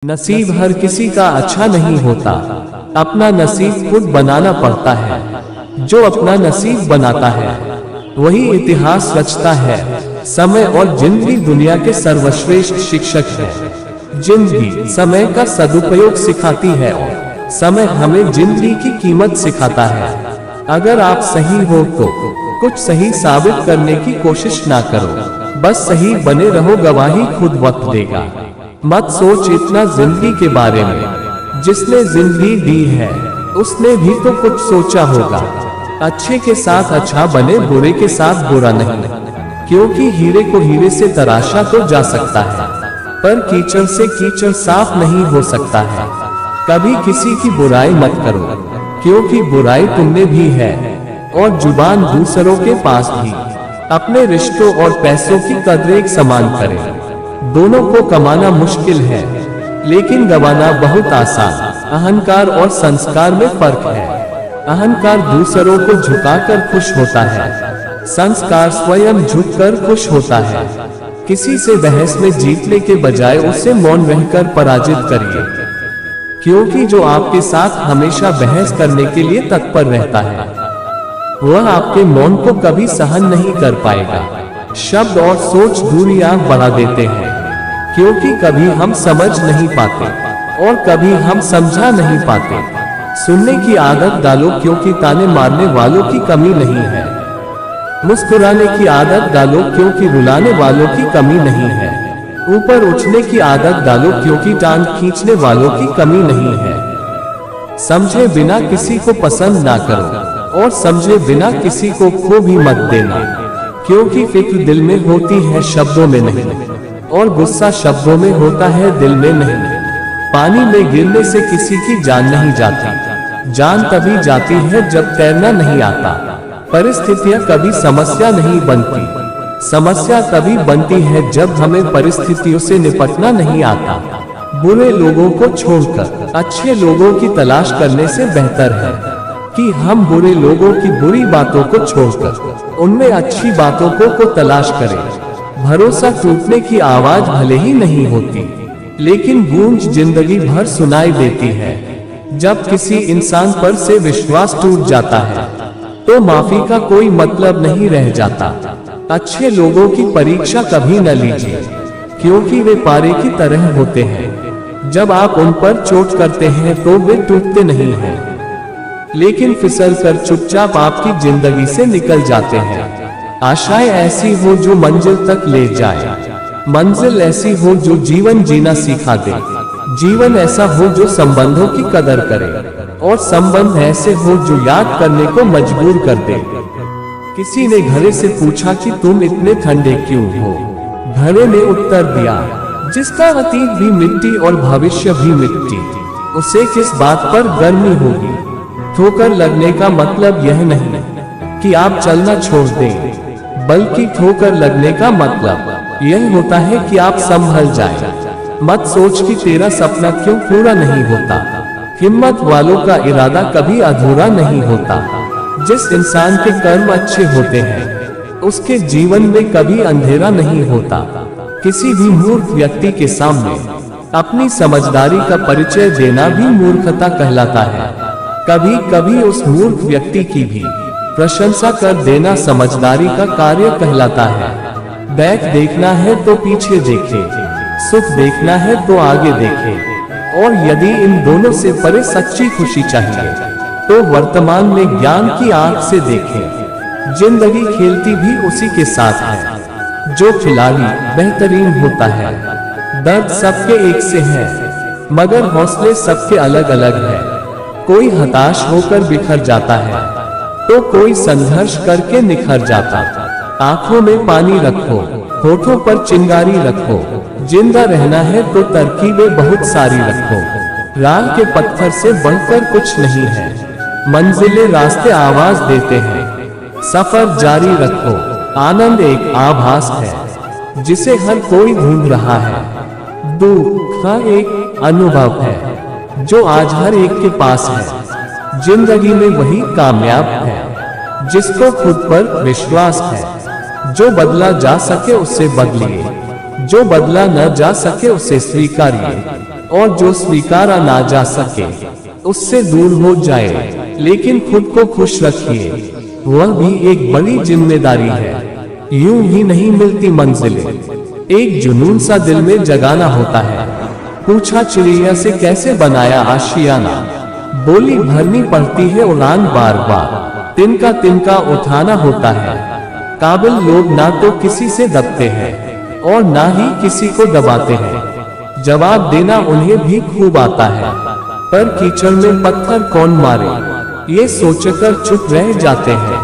नसीब हर किसी का अच्छा नहीं होता, अपना नसीब खुद बनाना पड़ता है। जो अपना नसीब बनाता है वही इतिहास रचता है। समय और जिंदगी दुनिया के सर्वश्रेष्ठ शिक्षक है। जिंदगी समय का सदुपयोग सिखाती है और समय हमें जिंदगी की कीमत सिखाता है। अगर आप सही हो तो कुछ सही साबित करने की कोशिश ना करो, बस सही बने रहो, गवाही खुद वक्त देगा। मत सोच इतना जिंदगी के बारे में, जिसने जिंदगी दी है उसने भी तो कुछ सोचा होगा। अच्छे के साथ अच्छा बने, बुरे के साथ बुरा नहीं, क्योंकि हीरे को हीरे से तराशा तो जा सकता है, पर कीचड़ से कीचड़ साफ नहीं हो सकता है। कभी किसी की बुराई मत करो, क्योंकि बुराई तुमने भी है, और जुबान दूसरों के पास भी। अपने रिश्तों और पैसों की कदर एक समान करें। दोनों को कमाना मुश्किल है, लेकिन गंवाना बहुत आसान। अहंकार और संस्कार में फर्क है। अहंकार दूसरों को झुकाकर खुश होता है, संस्कार स्वयं झुककर खुश होता है। किसी से बहस में जीतने के बजाय उसे मौन रहकर पराजित करिए, क्योंकि जो आपके साथ हमेशा बहस करने के लिए तत्पर रहता है वह आपके मौन को कभी सहन नहीं कर पाएगा। शब्द और सोच दूरियां बढ़ा देते हैं, क्योंकि कभी हम समझ नहीं पाते और कभी हम समझा नहीं पाते। सुनने की आदत डालो, क्योंकि ताने मारने वालों की कमी नहीं है। मुस्कुराने की आदत डालो, क्योंकि रुलाने वालों की कमी नहीं है। ऊपर उठने की आदत डालो, क्योंकि टांग खींचने वालों की कमी नहीं है। समझे बिना किसी को पसंद ना करो, और समझे बिना किसी को खो भी मत देना, क्योंकि फिक्र दिल में होती है शब्दों में नहीं, और गुस्सा शब्दों में होता है दिल में नहीं। पानी में गिरने से किसी की जान नहीं जाती, जान तभी जाती है जब तैरना नहीं आता। परिस्थितियां कभी समस्या नहीं बनती, समस्या तभी बनती है जब हमें परिस्थितियों से निपटना नहीं आता। बुरे लोगों को छोड़कर अच्छे लोगों की तलाश करने से बेहतर है कि हम बुरे लोगों की बुरी बातों को छोड़कर उनमें अच्छी बातों को तलाश करें। भरोसा टूटने की आवाज भले ही नहीं होती, लेकिन गूंज जिंदगी भर सुनाई देती है। जब किसी इंसान पर से विश्वास टूट जाता है तो माफी का कोई मतलब नहीं रह जाता। अच्छे लोगों की परीक्षा कभी न लीजिए, क्योंकि वे पारे की तरह होते हैं। जब आप उन पर चोट करते हैं तो वे टूटते नहीं हैं, लेकिन फिसल कर चुपचाप आपकी जिंदगी से निकल जाते हैं। आशाएं ऐसी हो जो मंजिल तक ले जाए, मंजिल ऐसी हो जो जीवन जीना सिखा दे। जीवन ऐसा हो जो संबंधों की कदर करे, और संबंध ऐसे हो जो याद करने को मजबूर कर दे। किसी ने घड़े से पूछा कि तुम इतने ठंडे क्यों हो? घड़े ने उत्तर दिया, जिसका अतीत भी मिट्टी और भविष्य भी मिट्टी, उसे किस बात पर गर्मी होगी? ठोकर लगने का मतलब यह नहीं कि आप चलना छोड़ दें, बल्कि ठोकर लगने का मतलब यह होता है कि आप संभल जाएं। मत सोच कि तेरा सपना क्यों पूरा नहीं होता। हिम्मत वालों का इरादा कभी अधूरा नहीं होता। जिस इंसान के कर्म अच्छे होते हैं उसके जीवन में कभी अंधेरा नहीं होता। किसी भी मूर्ख व्यक्ति के सामने अपनी समझदारी का परिचय देना भी मूर्खता कहलाता है। कभी कभी उस मूर्ख व्यक्ति की भी प्रशंसा कर देना समझदारी का कार्य कहलाता है। बैक देखना है तो पीछे देखे, सुख देखना है तो आगे देखे, और यदि इन दोनों से परे सच्ची खुशी चाहिए तो वर्तमान में ज्ञान की आंख से देखें। जिंदगी खेलती भी उसी के साथ है जो खिलाड़ी बेहतरीन होता है। दर्द सबके एक से है, मगर हौसले सबके अलग अलग है। कोई हताश होकर बिखर जाता है तो कोई संघर्ष करके निखर जाता। आंखों में पानी रखो, होठों पर चिंगारी रखो। जिंदा रहना है तो तरकीबें बहुत सारी रखो। राह के पत्थर से बढ़कर कुछ नहीं है, मंजिलें रास्ते आवाज देते हैं। सफर जारी रखो, आनंद एक आभास है जिसे हर कोई ढूंढ रहा है। दुख एक अनुभव है जो आज हर एक के पास है। जिंदगी में वही कामयाब है जिसको खुद पर विश्वास है। जो बदला जा सके उससे बदलिए, जो बदला न जा सके उसे स्वीकारिए। और जो स्वीकारा ना जा सके उससे दूर हो जाए, लेकिन खुद को खुश रखिए, वह भी एक बड़ी जिम्मेदारी है। यूं ही नहीं मिलती मंजिलें, एक जुनून सा दिल में जगाना होता है। पूछा चिड़िया से कैसे बनाया आशियाना, बोली भरनी पड़ती है उड़ान बार बार, तिनका तिनका उठाना होता है। काबिल लोग ना तो किसी से दबते हैं और ना ही किसी को दबाते हैं। जवाब देना उन्हें भी खूब आता है, पर कीचड़ में पत्थर कौन मारे, ये सोचकर चुप रह जाते हैं।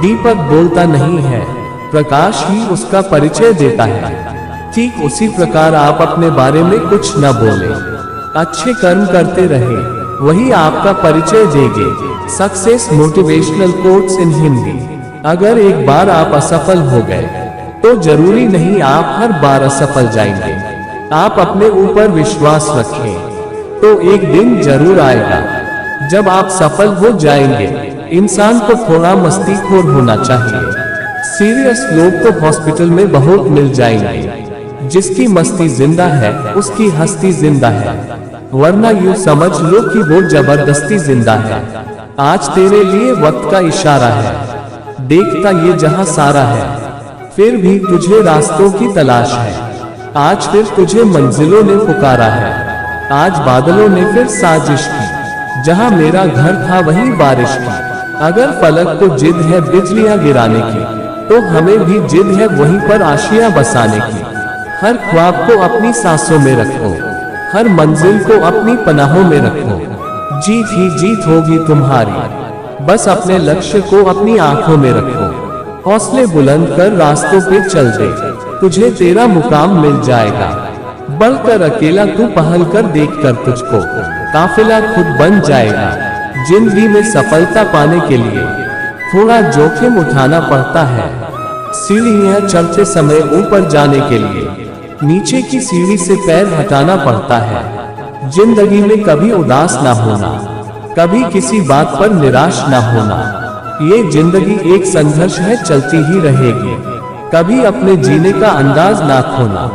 दीपक बोलता नहीं है, प्रकाश ही उसका परिचय देता है। ठीक उसी प्रकार आप अपने बारे में कुछ न बोले, अच्छे कर्म करते रहे, वही आपका परिचय देंगे। Success motivational quotes in Hindi. अगर एक बार आप असफल हो गए तो जरूरी नहीं आप हर बार असफल जाएंगे। आप अपने ऊपर विश्वास रखें तो एक दिन जरूर आएगा जब आप सफल हो जाएंगे। इंसान को थोड़ा मस्तीखोर होना चाहिए। सीरियस लोग तो हॉस्पिटल में बहुत मिल जाएंगे, जिसकी मस्ती जिंदा है उसकी हस्ती जिंदा है, वरना यूं समझ लो कि वो जबरदस्ती जिंदा है। आज तेरे लिए वक्त का इशारा है, देखता ये जहां सारा है, फिर भी तुझे रास्तों की तलाश है। आज फिर तुझे मंजिलों ने पुकारा है, आज बादलों ने फिर साजिश की, जहां मेरा घर था वहीं बारिश की। अगर फलक को जिद है बिजलियां गिराने की, तो हमें भी जिद है वहीं पर आशियां बसाने की। हर ख्वाब को अपनी सांसों में रखो, हर मंजिल को अपनी पनाहों में रखो। जीत ही जीत होगी तुम्हारी, बस अपने लक्ष्य को अपनी आंखों में रखो। हौसले बुलंद कर रास्तों पे चल दे, तुझे तेरा मुकाम मिल जाएगा। बढ़कर अकेला तू पहल कर, देख कर तुझको काफिला खुद बन जाएगा। जिंदगी में सफलता पाने के लिए थोड़ा जोखिम उठाना पड़ता है। सीढ़ियां चढ़ते समय ऊपर जाने के लिए नीचे की सीढ़ी से पैर हटाना पड़ता है। जिंदगी में कभी उदास ना होना, कभी किसी बात पर निराश ना होना। ये जिंदगी एक संघर्ष है, चलती ही रहेगी। कभी अपने जीने का अंदाज ना खोना,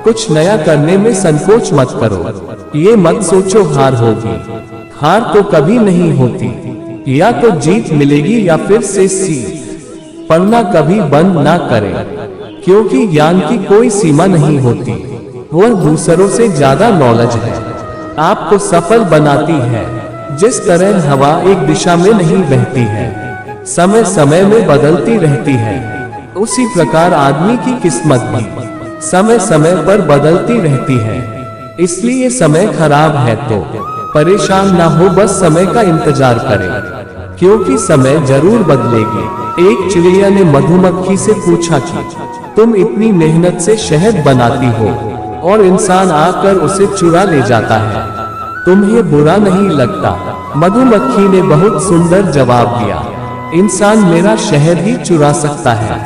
कुछ नया करने में संकोच मत करो। ये मत सोचो हार होगी, हार तो कभी नहीं होती, या तो जीत मिलेगी या फिर से सीख। पढ़ना कभी बंद ना करें, क्योंकि ज्ञान की कोई सीमा नहीं होती, वह दूसरों से ज्यादा नॉलेज है। आपको सफल बनाती है। जिस तरह हवा एक दिशा में नहीं बहती है, समय समय में बदलती रहती है, उसी प्रकार आदमी की किस्मत भी समय समय पर बदलती रहती है। इसलिए समय खराब है तो परेशान ना हो, बस समय का इंतजार करें, क्योंकि समय जरूर बदलेगी। एक चिड़िया ने मधुमक्खी से पूछा कि तुम इतनी मेहनत से शहद बनाती हो और इंसान आकर उसे चुरा ले जाता है, तुम्हें बुरा नहीं लगता? मधुमक्खी ने बहुत सुंदर जवाब दिया, इंसान मेरा शहद ही चुरा सकता है,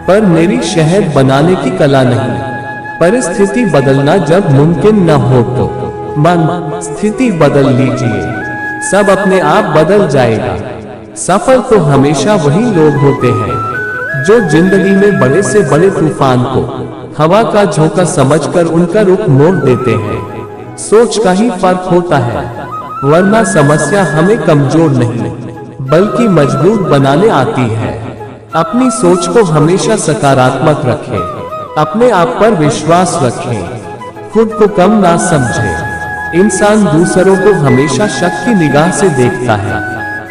पर मेरी शहद बनाने की कला नहीं। परिस्थिति बदलना जब मुमकिन न हो तो मन स्थिति बदल लीजिए, सब अपने आप बदल जाएगा। सफल तो हमेशा वही लोग होते हैं जो जिंदगी में बड़े से बड़े तूफान को हवा का झोंका समझकर उनका रुख मोड़ देते हैं। सोच का ही फर्क होता है, वरना समस्या हमें कमजोर नहीं बल्कि मजबूत बनाने आती है। अपनी सोच को हमेशा सकारात्मक रखें, अपने आप पर विश्वास रखें, खुद को कम ना समझें। इंसान दूसरों को हमेशा शक की निगाह से देखता है,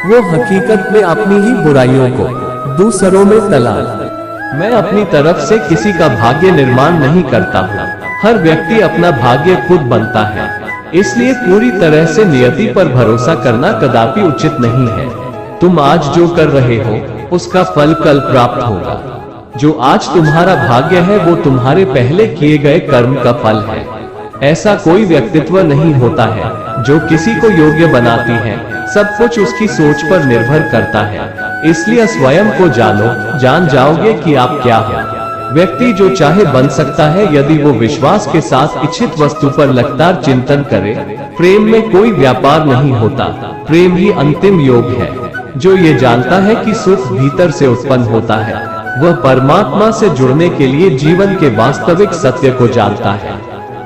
वो हकीकत में अपनी ही बुराइयों को दूसरों में तलाश। मैं अपनी तरफ से किसी का भाग्य निर्माण नहीं करता हूँ, हर व्यक्ति अपना भाग्य खुद बनता है, इसलिए पूरी तरह से नियति पर भरोसा करना कदापि उचित नहीं है। तुम आज जो कर रहे हो उसका फल कल प्राप्त होगा। जो आज तुम्हारा भाग्य है वो तुम्हारे पहले किए गए कर्म का फल है। ऐसा कोई व्यक्तित्व नहीं होता है जो किसी को योग्य बनाती है, सब कुछ उसकी सोच पर निर्भर करता है। इसलिए स्वयं को जानो, जान जाओगे कि आप क्या हो। व्यक्ति जो चाहे बन सकता है यदि वो विश्वास के साथ इच्छित वस्तु पर लगातार चिंतन करे। प्रेम में कोई व्यापार नहीं होता, प्रेम ही अंतिम योग है। जो ये जानता है कि सुख भीतर से उत्पन्न होता है, वह परमात्मा से जुड़ने के लिए जीवन के वास्तविक सत्य को जानता है।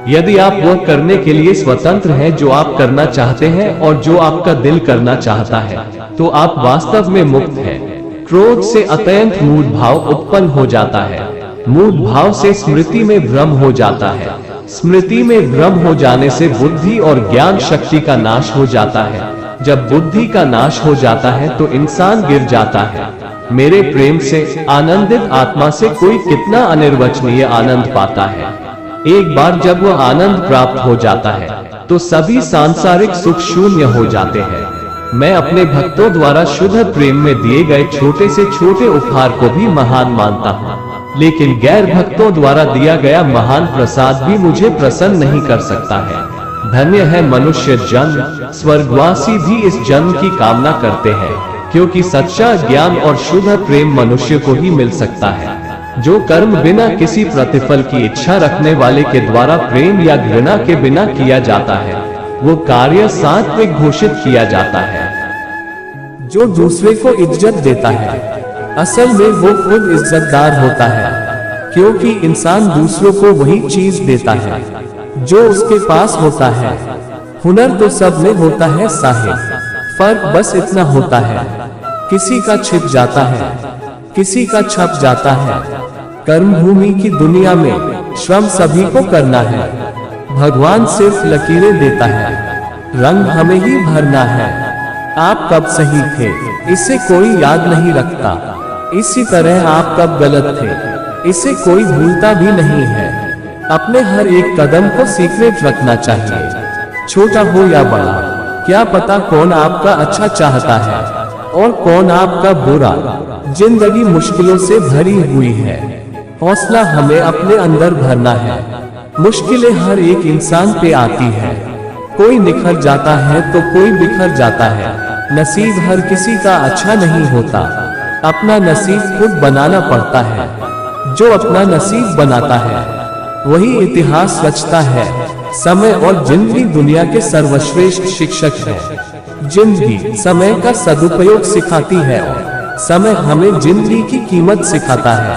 यदि आप वह करने के लिए स्वतंत्र हैं जो आप करना चाहते हैं और जो आपका दिल करना चाहता है, तो आप वास्तव में मुक्त हैं। क्रोध से अत्यंत मूढ़ भाव उत्पन्न हो जाता है। मूढ़ भाव से स्मृति में भ्रम हो जाता है। स्मृति में भ्रम हो जाने से बुद्धि और ज्ञान शक्ति का नाश हो जाता है। जब बुद्धि का नाश हो जाता है तो इंसान गिर जाता है। मेरे प्रेम से आनंदित आत्मा से कोई कितना अनिर्वचनीय आनंद पाता है। एक बार जब वह आनंद प्राप्त हो जाता है तो सभी सांसारिक सुख शून्य हो जाते हैं। मैं अपने भक्तों द्वारा शुद्ध प्रेम में दिए गए छोटे से छोटे उपहार को भी महान मानता हूँ, लेकिन गैर भक्तों द्वारा दिया गया महान प्रसाद भी मुझे प्रसन्न नहीं कर सकता है। धन्य है मनुष्य जन्म, स्वर्गवासी भी इस जन्म की कामना करते हैं, क्योंकि सच्चा ज्ञान और शुद्ध प्रेम मनुष्य को ही मिल सकता है। जो कर्म बिना किसी प्रतिफल की इच्छा रखने वाले के द्वारा प्रेम या घृणा के बिना किया जाता है, वो कार्य सात्विक घोषित किया जाता है। जो दूसरे को इज्जत देता है, असल में वो खुद इज्जतदार होता है, क्योंकि इंसान दूसरों को वही चीज देता है जो उसके पास होता है। हुनर तो सब में होता है साहिब, फर्क बस इतना होता है, किसी का छिप जाता है, किसी का छप जाता है। कर्म भूमि की दुनिया में श्रम सभी को करना है। भगवान सिर्फ लकीरें देता है, रंग हमें ही भरना है। आप कब सही थे इसे कोई याद नहीं रखता, इसी तरह आप कब गलत थे इसे कोई भूलता भी नहीं है। अपने हर एक कदम को सीक्रेट रखना चाहिए, छोटा हो या बड़ा। क्या पता कौन आपका अच्छा चाहता है और कौन आपका बुरा। जिंदगी मुश्किलों से भरी हुई है, हौसला हमें अपने अंदर भरना है। मुश्किलें हर एक इंसान पे आती है, कोई निखर जाता है तो कोई बिखर जाता है। नसीब हर किसी का अच्छा नहीं होता, अपना नसीब खुद बनाना पड़ता है। जो अपना नसीब बनाता है वही इतिहास रचता है। समय और जिंदगी दुनिया के सर्वश्रेष्ठ शिक्षक है। जिंदगी समय का सदुपयोग सिखाती है और समय हमें जिंदगी की कीमत सिखाता है।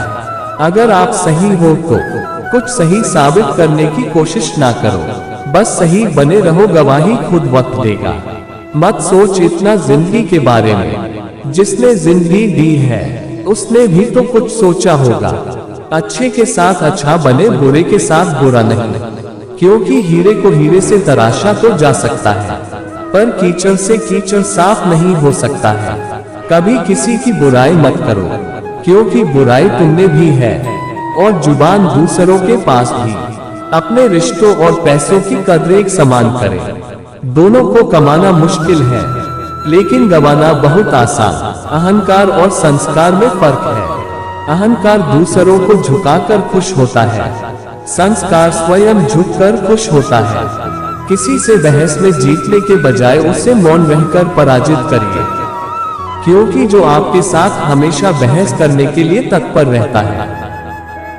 अगर आप सही हो तो कुछ सही साबित करने की कोशिश ना करो, बस सही बने रहो, गवाही खुद वक्त देगा। मत सोच इतना जिंदगी के बारे में, जिसने जिंदगी दी है उसने भी तो कुछ सोचा होगा। अच्छे के साथ अच्छा बने, बुरे के साथ बुरा नहीं, क्योंकि हीरे को हीरे से तराशा तो जा सकता है, पर कीचड़ से कीचड़ साफ नहीं हो सकता है। कभी किसी की बुराई मत करो, क्योंकि बुराई तुमने भी है और जुबान दूसरों के पास भी। अपने रिश्तों और पैसों की कदर एक समान करें। दोनों को कमाना मुश्किल है, लेकिन गंवाना बहुत आसान। अहंकार और संस्कार में फर्क है। अहंकार दूसरों को झुकाकर खुश होता है, संस्कार स्वयं झुककर खुश होता है। किसी से बहस में जीतने के बजाय उसे मौन रहकर पराजित करिए, क्योंकि जो आपके साथ हमेशा बहस करने के लिए तत्पर रहता है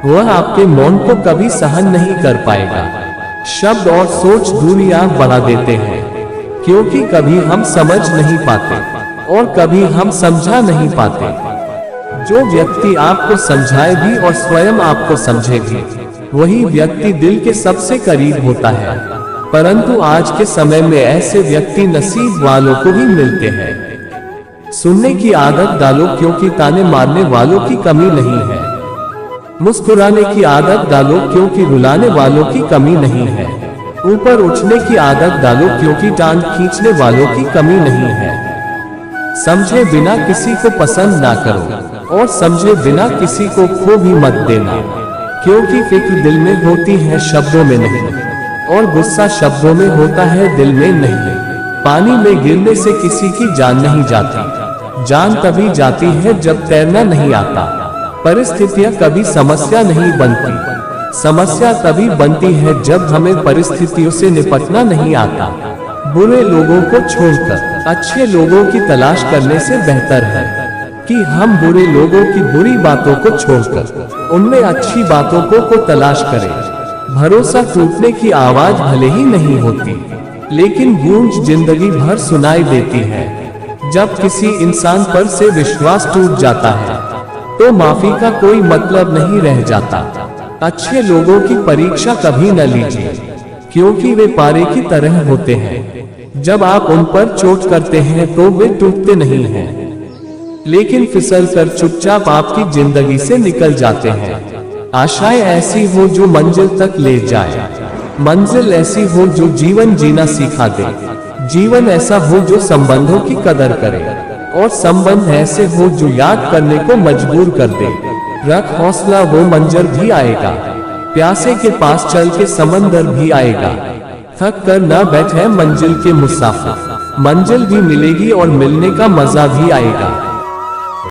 वह आपके मौन को कभी सहन नहीं कर पाएगा। शब्द और सोच दूरियां बढ़ा देते हैं, क्योंकि कभी हम समझ नहीं पाते और कभी हम समझा नहीं पाते। जो व्यक्ति आपको समझाए भी और स्वयं आपको समझे भी, वही व्यक्ति दिल के सबसे करीब होता है। परंतु आज के समय में ऐसे व्यक्ति नसीब वालों को ही मिलते हैं। सुनने की आदत डालो, क्योंकि ताने मारने वालों की कमी नहीं है। मुस्कुराने की आदत डालो, क्योंकि रुलाने वालों की कमी नहीं है। ऊपर उठने की आदत डालो, क्योंकि टांग खींचने वालों की कमी नहीं है। समझे बिना किसी को पसंद ना करो और समझे बिना किसी को खो भी मत देना, क्योंकि फिक्र दिल में होती है शब्दों में नहीं, और गुस्सा शब्दों में होता है दिल में नहीं। पानी में गिरने से किसी की जान नहीं जाती, जान तभी जाती है जब तैरना नहीं आता। परिस्थितियां कभी समस्या नहीं बनती, समस्या तभी बनती है जब हमें परिस्थितियों से निपटना नहीं आता। बुरे लोगों को छोड़कर अच्छे लोगों की तलाश करने से बेहतर है कि हम बुरे लोगों की बुरी बातों को छोड़कर उनमें अच्छी बातों को तलाश करें। भरोसा टूटने की आवाज भले ही नहीं होती, लेकिन गूंज जिंदगी भर सुनाई देती है। जब किसी इंसान पर से विश्वास टूट जाता है तो माफी का कोई मतलब नहीं रह जाता। अच्छे लोगों की परीक्षा कभी न लीजिए, क्योंकि वे पारे की तरह होते हैं। जब आप उन पर चोट करते हैं तो वे टूटते नहीं हैं, लेकिन फिसल कर चुपचाप आपकी जिंदगी से निकल जाते हैं। आशाएं ऐसी हो जो मंजिल तक ले जाए, मंजिल ऐसी हो जो जीवन जीना सिखा दे, जीवन ऐसा हो जो संबंधों की कदर करे, और संबंध ऐसे हो जो याद करने को मजबूर कर दे। रख हौसला, वो मंजर भी आएगा, प्यासे के पास चल के समंदर भी आएगा। थक कर ना बैठे मंजिल के मुसाफिर, मंजिल भी मिलेगी और मिलने का मजा भी आएगा।